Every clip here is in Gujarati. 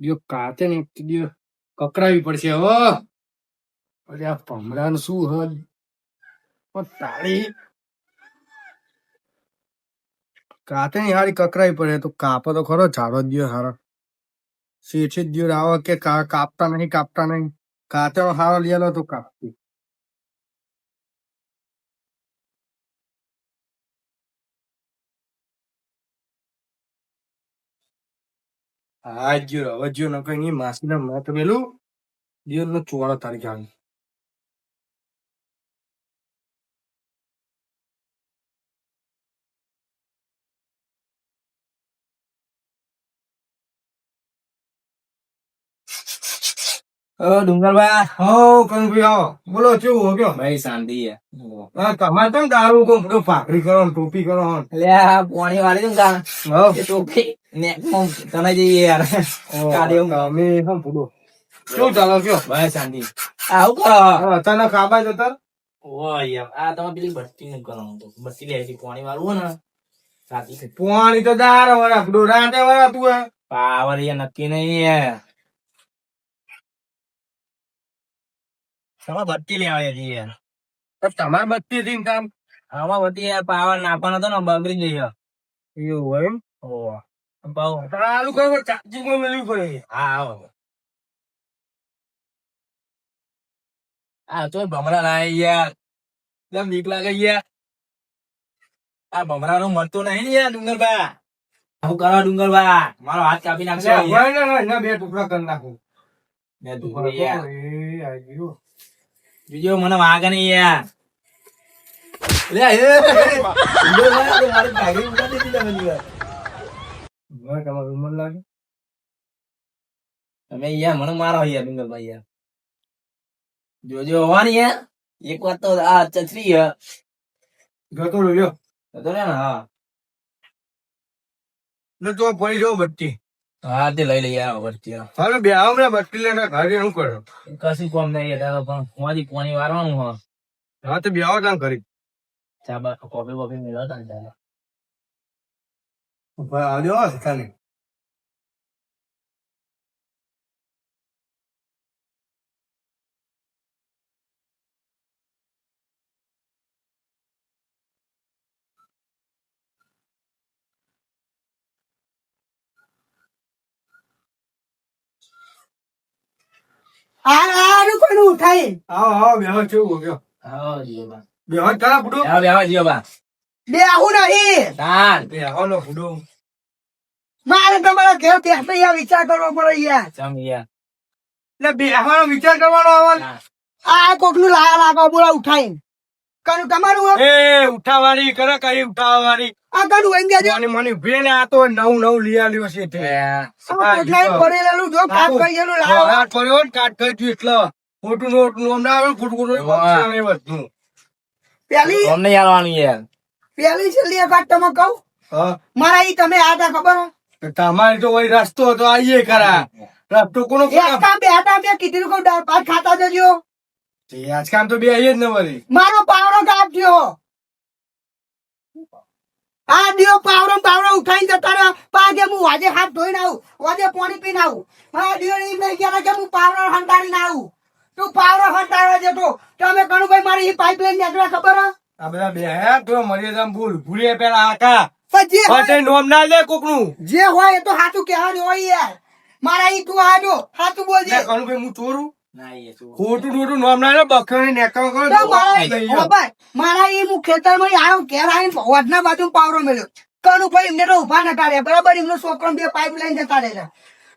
દિયો કાતે ને દિયો કકરાવી પડશે હો. અરે આ ભમરાનું શું હદ પણ તાળી કાતે ની હારી કકરાવી પડે તો કાપો તો ખરો ઝાડો દિયો હારો શેઠી જ દિયો આવો કે કાપતા નહીં કાતે હારો લેલો તો કાપતી હા જ્યો હવે જ્યો ન કઈ નહીં માસી ના મેં તો પેલું દિયો નો ચોળો તારી જાણ ડુંગરબા હો કંઈ આવો બોલો કેવું હો ગયો ભાઈ શાંતિ હા તમારે તો દારૂ કો બધું ભાખરી કરો ને ટોપી કરો ને એટલે આ પોણી વાળી તું કા એ ટોપી ને તને જઈએ યાર કાઢ્યો અમે હમ પૂડો શું ચાલો કયો ભાઈ શાંતિ આવું કરો અચાનક આબાજ હતા ઓ યાર આ તમે પેલી બસ્તી નું કરવાનું તો બસ્તી લે છે પોણી વાળું ને સાથી પોણી તો દાર વાળા પૂડો રાતે વાળા તું પાવર યાર નક્કી નહીં યાર તમે બત્તી લેવા જઈએ યાર તમારે બત્તી હતી કામ આમાં બત્તી યાર પાવર નાખવાનો હતો ને બગડી જઈએ એવું હોય એમ ઓ પાવ આલુ કરો ચાચી માં મેળવી પડે હા આવો આ તો ભમરા લાય યાર કેમ બીક લાગે યાર આ ભમરા નું મળતું નહીં ને યાર ડુંગરબા હું કરો ડુંગરબા મારો હાથ કાપી નાખશે એના બે ટુકડા કરી નાખું બે ટુકડા યાર આવી ગયો બીજો મને વાગે નહીં યાર લે ડુંગરબા મારી ભાગી ઉડા દીધી તમે યાર તમારું ઉંમર લાગે તમે યાર મને મારો યાર ડુંગરબા યાર જોજો હોવાની યાર એક વાર તો આ ચચરી ગતો રહ્યો હતો ને હા ને તો પડી જાવ બત્તી હા તે લઈ લઈ આવો વચ્ચે હવે બે હમણાં બત્તી લઈને ઘરે શું કરો કશું કોમ નહીં હતા પણ હોવાથી પાણી વારવાનું હા હા તો બે આવો ત્યાં કરી ચા કોફી બોફી મેળવતા ને ચાલે આવજો ખાલી ઉઠાઈ આવો બેહો કેવું ગયો આવો જીઓ બા બેહો તારા ફૂડો બેહો જીઓ બા બે આવું નહીં તાન બેહો નો ફૂડો મારે તમારા ઘેર બેસતા યાર વિચાર કરવો પડે યાર ચમ યાર એટલે બેહવાનો વિચાર કરવાનો આવે આ કોક નું લાયા લાગો બોલા ઉઠાઈ કનું તમારું એ ઉઠાવાની કરે કઈ ઉઠાવવાની આ કનું એમ કે મને મને ઉભી ને આ તો નવ લઈ આલ્યો છે તે પડેલું જો કાપ કરી ગયેલું લાવો કાટ કર્યો ને કાટ કરી દીધું એટલે ખોટું નોટનું અમને આવે ખોટું બધું પેલી અમને યારવાનું યાર પેલી છેલ્લી એક વાત તમે કહું મારા ઈ તમે આ તા ખબર તમારી તો વહી રસ્તો હતો આઈએ ખરા રસ્તો કોનો એકતા બેટા બે કીધું કહું દાળ ભાત ખાતા જજો આજકાલ તો બે આઈએ જ ને વળી મારો પાવડો કાપ્યો આ દિયો પાવડો ઉઠાઈને જતા રહ્યા પાગે હું વાજે હાથ ધોઈને આવું વાજે પાણી પીને આવું મારા દિયો એમ નહીં કહેતા કે હું પાવડો હંટાડીને આવું તું પાવડો હંટાડવા જતો તમે કણુભાઈ મારી એ પાઇપલાઇન નીકળ્યા ખબર આ બધા બે હે તો મર્યાદા ભૂલીએ પેલા આકા પણ નોમ ના લે કોકનું જે હોય એ તો સાચું કહેવાનું હોય યાર મારા ઈ તું આજો સાચું બોલજે કણુભાઈ હું ચોરું ના યાર શું ખોટું ખોટું નોમ ના લે બખરી નેકળ કરો મારા ઈ હું ખેતરમાં આવ્યો ઘેર આવીને વધના બાજુ પાવડો મળ્યો કણુભાઈ એમને તો ઉભા નતા રહ્યા બરાબર એમનો છોકરો બે પાઇપલાઇન જતા રહેલા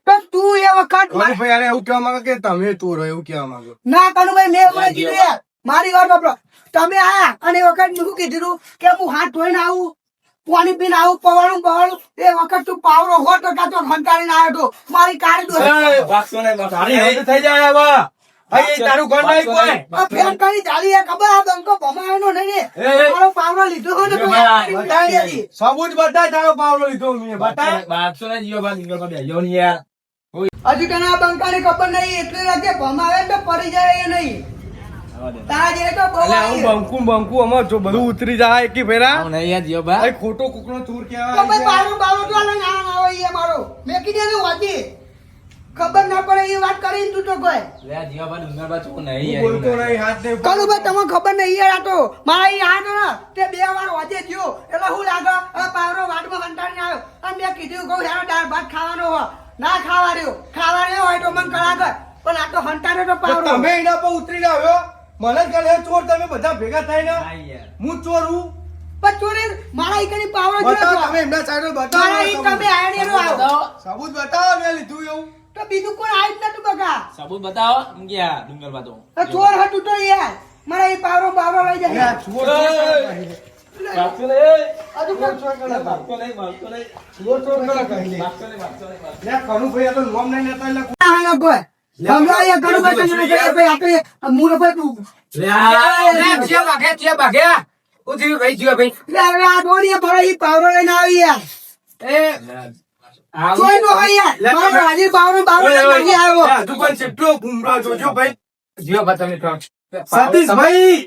તો તું એ વખત કણુભાઈ યાર એવું કહેવા માંગે કે તમે ચોરો એવું કહેવા માંગો ના કણુભાઈ મેં એવું કીધું યાર મારી વાત બાપડો તમે આયા અને એ વખત શું કીધું કે હું હાથ ધોઈને આવું પાણી પીને આવું પવાળું એ વખત તું પાવડો હોત તો કાતો ખંટાળીને આવ્યો તો મારી કાળી વાગશો ને તારી હદ થઈ જાય હવે ભાઈ તારું ઘર નહીં કોઈ ફેર કરી ચાલી ખબર આ બંકો ભમાવાનો નહીં મારો પાવડો લીધો હોય ને તો સબૂત બતાય તારો પાવલો લીધો મેં બતાય વાગશો ને જીઓ બા નીકળ બે જો ને યાર હજી તને આ બંકાને ખબર નહીં એટલે લાગે ભમાવે તો પડી જાય એ નહીં તારા જે તો બહુ બંકુ અમાર જો બધું ઉતરી જાય કે ફેરા નહીં યાર જીઓ બા ખોટો કુકનો ચૂર તો ભાઈ કહેવાય પાવડો તો ના આવે એ મારો મેકી દે ને વાજી ખબર ના પડે એ વાત કરીને તું તો કોઈ લે આ જીવાબા ડુંગરબા ચોખ્ખું નહીં હું યાર, બોલતો એવું નહીં, હાથ નહીં કરું ભાઈ તમને ખબર નહીં યાર આ તો મારા ઈ હાથ ને તે 2 વાર વાજે થયો એટલે હું લાગે આ પાવરો વાટમાં કંટાળીને આવ્યો અને મેં કીધું કહું હેરો દાળ ભાત ખાવાનો હો ના ખાવા રહ્યો હોય તો મને કળાગર પણ આ તો હંટારે તો તો પાવરો તમે એના પર ઉતરીને આવ્યો મને જ કહે ચોર તમે બધા ભેગા થઈને નહીં યાર. હું ચોર હું પણ ચોરે મારા ઈ કની પાવરો બતાવો જોયો તમે એમના સાઈડ મારા ઈ બતાવો તમે આયણીનો આવો સબૂત બતાવો મેં લીધું એવું તો બીજું કોઈ આવ્યું જ નતું બકા સબૂત બતાવો એમ કે આ ડુંગરબા તો આ ચોર હતું તો યાર મારા ઈ પાવરો લઈ જાય યાર, ચોર ચોર કહી દે. ભાગતો નહીં. હજુ પણ ચોર કરે ભાગ. ભાગતો નહીં, ભાગતો નહીં. ચોર ચોર કરે કહી દે. ભાગતો નહીં, ભાગતો નહીં, ભાગતો લે, કનુભાઈ આ તો નોમ નહીં લેતા એટલે ના કોઈ સમજાય કરું ભાઈ તમને કહે ભાઈ આપણે મૂળ ભાઈ તું નહીં. લે, જે ભાગ્યા. હું થયું ભાઈ, જીવા ભાઈ. લે હવે આ દોડીએ મારા ઈ પાવરો લઈને આવી યાર જોઈ નો હોય યાર મારો હાજી પાવરો લઈને આવ્યો હજુ પણ કેટલો ગુમરાહ જોજો ભાઈ જીવાબા તમે કહો. સતીશભાઈ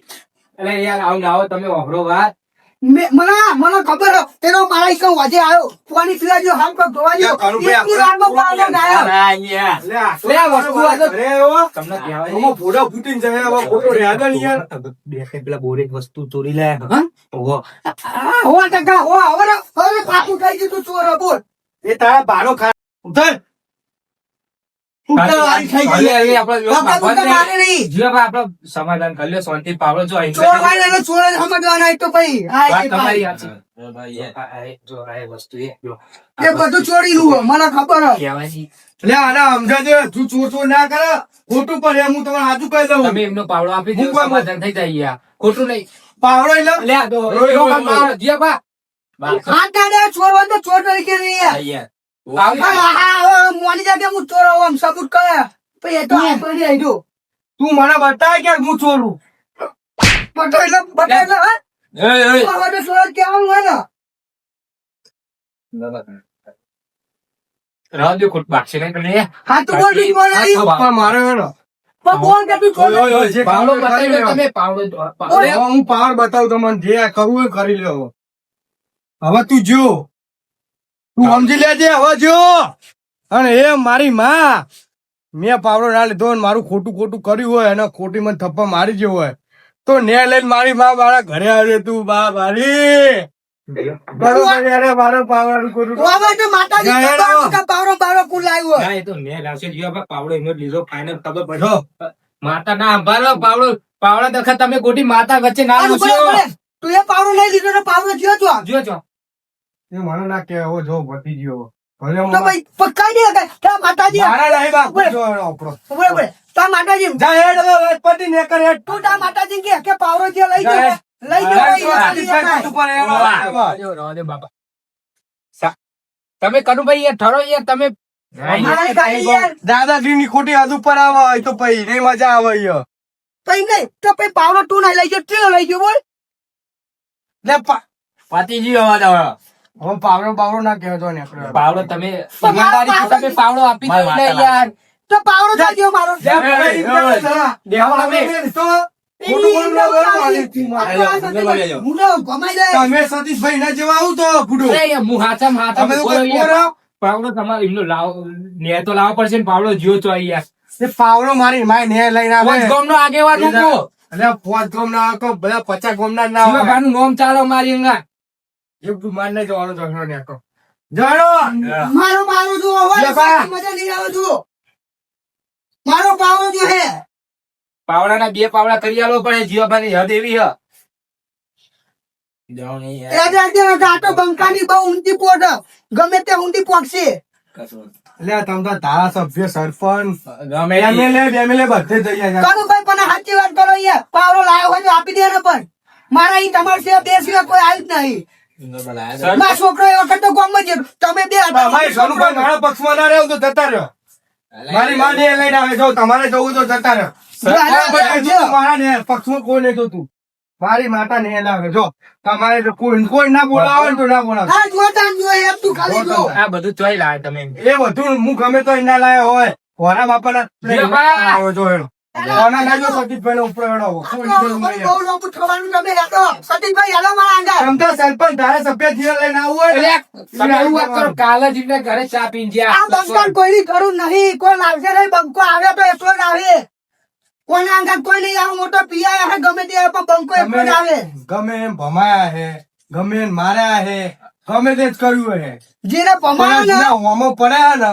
અરે યાર આવું ના આવો તમે વાપરો વાત. મને ખબર હો તેનો મારા ઈ કહું આજે આવ્યો પાણી પીવા જો હામ કો ધોવા જો લે, કનુભાઈ, એટલી વારમાં પાવરો ગાયો લે, આ શું લે, આ વસ્તુ આ તો- ઘરે આવ્યો? તમને કહેવાય આમાં ફોટા ફૂટીને જાય હવે ફોટો રહ્યા હતા ને યાર દેખાય પેલા બોરે વસ્તુ ચોરી લાયા. હા? ઓહો. હો ટકા હો હવે પાકું થઈ ગયું તું ચોર બોલ એ તારા બારો ખા ઉધર ઉધર વાળી થઈ ગઈ હવે આપણે લોકો બાપા તું તો ભાગવાને- મારે નહીં જીવાબા આપણે સમાધાન કરી લ્યો, શાંતિ પાવડો જો અહીં ચોર વાળા એને ચોર સમજવાના હોય તો ભાઈ હા વાત એ તમારી ભાઈ. સાચી. જો આ વસ્તુ એ જો. એ બધું ચોરીનું હો, મને ખબર હો કહેવાય છે. લે આના સમજાજે તું ચોર ચોર ના કરે ખોટું પડે હું તમને સાચું કહી દઉં તમે એમનો પાવડો આપી દો, હું કોઈ સમાધાન થઈ જાય યાર. ખોટું નહીં. પાવડો એટલે લે આ તો રોય, એવો રોય, કામ પાવડો. જીવાબા. વાત હાથ કાઢે ચોર હોય તો ચોર તરીકે નહીં યાર. યાર. હા, મોની જાતે હું ચોર હોઉં, આમ સબૂત કરે પછી એ તો આ પડી આવી જો. તું મને બતાય કે હું ચોરું બતાય એટલે, હા? એય, એય. ચોર હોય તો ચોર જ કહેવાનું હોય ને. રહેવા દો, ખોટું ભાગશે નહીં પેલી. હા, તું બોલ, તું બોલ, આવી. પણ મારે હેલો પણ બોલ કે તું ચોર ઓય, ઓય, ઓય, જે પાવડો કામ બતાવી કરી દો લ્યો. તમે, પાવડો હવે હું પાવર બતાવું તમને જે કરવું હોય કરી લ્યો હવે તું જો તું સમજી લેજે હવે જો અને એ મારી માં મેં પાવડો ના લીધો અને મારું ખોટું ખોટું કર્યું હોય અને ખોટી મને થપ્પા મારી ગયો હોય તો ને લઈને મારી માં મારા ઘરે આવે તું બા મારી બરોબર યાર મારો પાવર ખોટું હવે તો માતાજી ના, ખબર ના. કે પાવરો પાવરો કુલ લાવ્યો હોય. ના, એ તો મેં લાવશે. જીવાબા, પાવડો એનો જ લીધો ફાઇનલ ખબર પડે. જો માતા ના સંભાળો, પાવડા દખા તમે ખોટી માતા વચ્ચે ના આનું ઘૂસ્યો. બરાબર હે. તું એ પાવરો નહીં લીધો તો પાવરો થયો તો જો જો. એ મને ના કે હવે જો પતી ગયો ભલે હું તો ભાઈ પકાઈ દે કે તારા માતાજી મારા લાઈ બાપ જો આપણો બરાબર તારા માતાજી જા હેડ હવે પતિ ને કરે હેડ તું તારા માતાજી કે પાવરો જે લઈ જાય. જાય લઈ જાઓ રહેવા દો બાપા. તમે કનુભાઈ યાર ઠરો યાર તમે. મારા ખાલી યાર દાદાગીરી ની ખોટી હાથ ઉપર આવે હોય તો પછી નહીં મજા આવે યો. કઈ નહીં તો પછી પાવરો તું ના લઈ ગયો તે લઈ ગયો બોલ લે પાતીજી હોવા દો. હવે પાવડો ના કહેતો ને આપણે. પાવડો તમે ઈમાનદારીથી તમે પાવડો આપી દો ને યાર. તો પાવરો થઈ ગયો મારો લે, દેવા તમે. તો ખોટું બોલવાનું બરાબર વાલી તું મારે. મુંડો ગમાઈ જાય તમે સતીશભાઈ ના જેવા આવું તો બુડો અરે યાર, હું હાથામાં હાથા તમે તો બોલો કોઈ યાર. બોલો. પાવડો તમારે એમનો ને તો લાવવો પડશે ને પાવડો જીવો છો યાર. એ પાવડો મારી માય ને લઈને આવે પાંચ ગામનો આગેવાન હું કહું. એટલે 5 ગામ ના આખો બધા 50 ગામ ના ના આવે જીવાભાનું નામ ચાલો મારી અંગા. એક તું માર નહીં જવાનો ઝઘડો ને આખો જાણો મારો પાવરો જો હવે લે બા. મજા નહીં આવે જો મારો પાવરો જો હે પાવડાના 2 પાવડા કરી આલો પડે જીવાભાની હદ એવી હ. જાઓ નહીં યાર. રાજા રાજા ગાટો બંકાની બહુ ઊંધી પોટ ગમે તે ઊંધી પોટશે એટલે તમે તો ધારાસભ્ય સરપંચ ગમે ઈ. એમએલએ બધે જઈ જાય કાનું ભાઈ પણ સાચી વાત કરો યાર પાવરો લાવ્યો હોય તો આપી દે ને પણ મારા ઈ તમારા સિવાય બે સિવાય કોઈ આવ્યું જ નહીં સર, ના છોકરો એ વખત તો ગામમાં જ હતો. તમે બે હતા. અમારી સોનુભાઈ મારા પક્ષમાં ના રહ્યો તો જતા રહ્યો મારી માં ને લઈને આવે જો તમારે જવું તો જતા રહ્યો મારા ને પક્ષમાં કોઈ નહીં જોતું મારી માતા ને લાવે જો તમારે તો કોઈ ના બોલાવે ને તો ના બોલાવે હા જો તાન જો એમ તું ખાલી જો આ બધું ચોઈ લાવે તમે. એ બધું હું ગમે તો ના લાયો હોય હોરા બાપાના જીવાબા. આવો જો એનો આના લાજો સતીશભાઈને ઉપર હેડો. કોઈ લીધેલું નહીં. બહુ લોબુ થવાનું તમે હેડો. સતીશભાઈ હેડો મારા અંદર. તમ તાર સરપંચ તારે સફેદ જીરા લઈને આવવું હોય ને? તમે એવું વાત કરો, કાલે જ એમને ઘરે ચા પીને ગયા. આ બંકર કોઈની જરૂર નહીં. કોઈ લાવશે નહીં. બંકો આવે તો એટલો જ આવે. કોઈના આગળ કોઈ નહીં આવે. મોટો પીઆઈ આવે ગમે તે આવે, પણ બંકો એટલો જ આવે. ગમે એમ ભમાયા હે, ગમે એમ માર્યા હે, ગમે તે જ કર્યું હે. જેને પમાયા ને જેના હોમો પડ્યા ને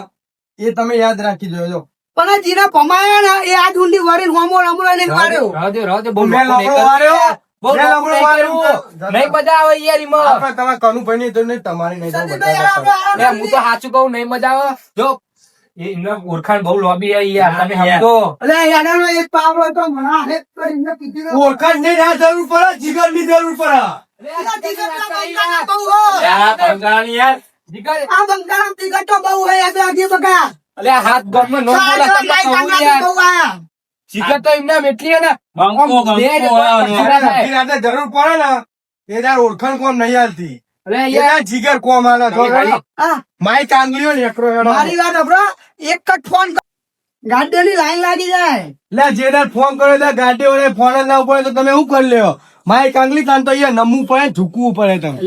એ તમે યાદ રાખી જોજો. પણ જેને પમાયા ને એ આ ઢૂંઢી વળીને હોમો રમડો નહીં માર્યો. રહો દે, બહુ મેં લોકો નહીં લફડો માર્યો, બહુ મેં લોકો લફડો નહીં માર્યો. કર્યું. નહીં મજા આવે યાર એમાં. આપણે તમારે કનુભાઈ ની તો નહીં, તમારી નહીં. તો સતીશભાઈ બધા હેડો, કરતા. આપણે હું તો સાચું કહું, નહીં મજા આવે. જો એમને ઓળખાણ બહુ લોબી આવી યાર, તમે સમજો. અલે યાડાનો એક પાવડો તો મને હેક કરીને કીધું ને. ઓળખાણ નહીં, આ જરૂર પડે, જીગર ની જરૂર પડે. આ જીગરના બંકાના બહુ હોય. યાર, બંગાળી યાર. જીગર, આ બંકાના જીગર તો બહુ હોય. આજે આજે બગા. અલે આ હાથ ગોળમાં નો બોલા, તમને કહું યાર. જીગર તો એમને આમ એટલી હે ને, આમ બે જ જીગર થાય. જીગર જરૂર પડે ને એ તાર ઓળખાણ કોમ નહીં હાલતી. અલે એ યાર, તાર જીગર કોમ હાલે. જો હેડો. હા, માઈક આંગળીઓ ને એકરો હેડો. મારી વાત સાંભળો. એક જ ફોન ગાડીની લાઈન લાગી જાય. લે જે તાર ફોન કર્યો ત્યાં ગાડી વડે ફોન જ ના પડે તો તમે શું કરી લ્યો? માઈક આંગળી તાન તો અહીંયા નમવું પડે, ઝૂકવું પડે તમે.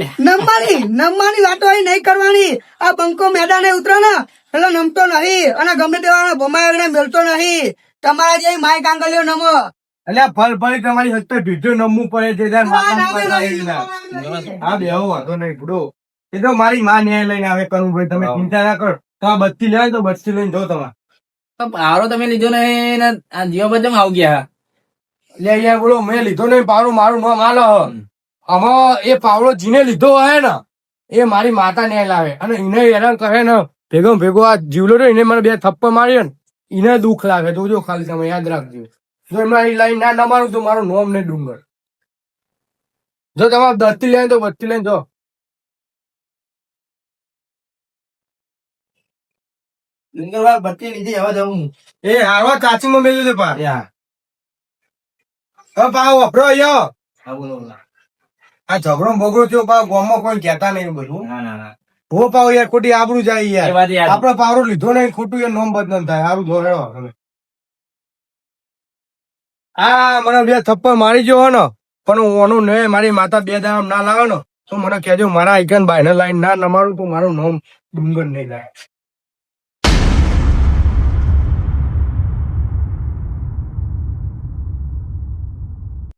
નમવાની વાતો અહીં નહીં કરવાની. આ બંકો મેદાને ઉતરે ને એટલે નમતો નહીં અને ગમે તેવા ભમાય મેળતો નહીં. તમારા જે માય કાંગલીઓ નમો. એટલે ફળ ફળી તમારી હસ્તે ભીજો નમવું પડે છે તાર માથામાં પડતા એ રીતના. હા બેહો વાંધો નહીં બુડો. એ તો મારી માં ન્યાય લઈને આવે કરું ભાઈ, તમે ચિંતા ના કરો. તમે બત્તી લેવાય તો બત્તી લઈને જો તમે. પાવરો તમે લીધો ને આ જીવા બધા આવ ગયા. એટલે અહીંયા બોલો મેં લીધો નહીં પાવડો, મારું નામ હાલો. આમાં એ પાવડો જીને લીધો હોય ને એ મારી માતા ન્યાય લાવે અને એને હેરાન કરે ને ભેગો ભેગો આ જીવલો રહ્યો એને મને બે થપ્પડ માર્યો ને એને દુઃખ લાગે. જોજો ખાલી તમે યાદ રાખજો. જો એમના લાઈન ના મારું તો મારું નોમ ને ડુંગર. જો તમારે દત્તી લઈને તો બત્તી લઈને જો. ડુંગરવાર બત્તી લીધી, હવે જવું. એ હારવા કાચીમાં મેલ્યું છે પા. હવે પા વપરો અહીંયા આ ઝઘડો બગડો થયો પા ગામમાં કોઈ કહેતા નહીં બધું. ના ના ના, હો પાવ યાર ખોટી આબરૂ જાય એ યાર. વાત યાદ. આપડે પાવરો લીધો નહીં ખોટું એ નોમ બદનામ થાય. સારું ધોરેડો તમે. આ મને બે થપ્પડ મારી ગયો ને પણ હું ઓનું ને મારી માતા બે દામ ના લાવે ને તો મને કહેજો મારા આઈકન ભાઈ ને લાઈન ના નમારું તો મારું નામ ડુંગર નહીં લાગે.